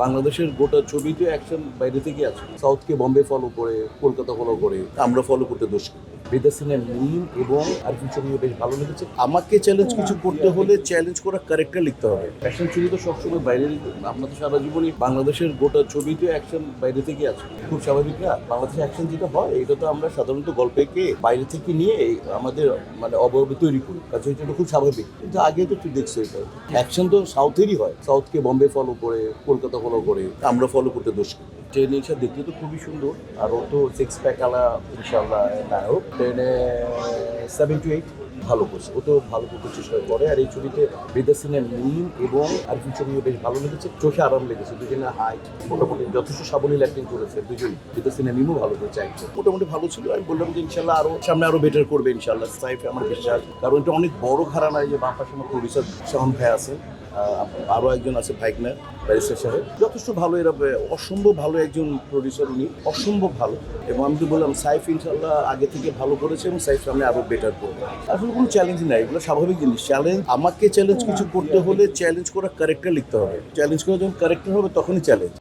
বাংলাদেশের গোটা ছবিতে অ্যাকশন বাইরে থেকে আছে। সাউথকে বম্বে ফলো করে, কলকাতা ফলো করে, আমরা ফলো করতে দোষ করি। বেদাসিনের মিম এবং আরফিন ছবিও বেশ ভালো লেগেছে। আমাকে চ্যালেঞ্জ কিছু করতে হলে চ্যালেঞ্জ করা ক্যারেক্টার লিখতে হবে। অ্যাকশন ছবি তো সবসময় বাইরে, আমরা তো সারা জীবনই বাংলাদেশের গোটা ছবিতে অ্যাকশন বাইরে থেকে আছে, খুব স্বাভাবিক না? বাংলাদেশে অ্যাকশন যেটা হয় এটা তো আমরা সাধারণত গল্পকে বাইরে থেকে নিয়ে আমাদের মানে অবয়বে তৈরি করি, কাজে এটা খুব স্বাভাবিক। কিন্তু আগে তো তুই দেখছো এটা অ্যাকশন তো সাউথেরই হয়, সাউথকে বম্বে ফলো করে, কলকাতা ফলো করে, আমরা ফলো করতে দোষ করি। ট্রেনে এসে দেখতে তো খুবই সুন্দর, আর ও তো সিক্স প্যাক আলা ইনশাল্লাহ নায়ক। ট্রেনে 7 to 8 ভালো করছে, ও তো ভালো করতে চেষ্টা করে। আর এই ছবিতে বেদাসিনের মিম এবং আরফিন ছবিও বেশ ভালো লেগেছে, চোখে আরাম লেগেছে। দুজনের হাইট মোটামুটি যথেষ্ট সাবলীল অ্যাক্টিং করেছে দুজনই। বেদাসিনের মিমও ভালো করেছে, অ্যাক্টিং মোটামুটি ভালো ছিল। আমি বললাম যে ইনশাল্লাহ আরো সামনে আরো বেটার করবে ইনশাল্লাহ, সাইফ আমার বিশ্বাস। কারণ এটা অনেক বড় ঘরানায়, যে বাপার সময় প্রডিউসার শাহন ভাই আছে, আরও একজন আছে ভাইকনা ব্যারিস্টার সাহেব, যথেষ্ট ভালো। এরা অসম্ভব ভালো একজন প্রডিউসার, উনি অসম্ভব ভালো। এবং আমি তো বললাম সাইফ ইনশাল্লাহ আগে থেকে ভালো করেছে এবং সাইফ সামনে আরও বেটার করবে। আসলে কোনো চ্যালেঞ্জ নাই, এগুলো স্বাভাবিক জিনিস। চ্যালেঞ্জ, আমাকে চ্যালেঞ্জ কিছু করতে হলে চ্যালেঞ্জ করা ক্যারেক্টার লিখতে হবে। চ্যালেঞ্জ করা যখন ক্যারেক্টার হবে তখনই চ্যালেঞ্জ।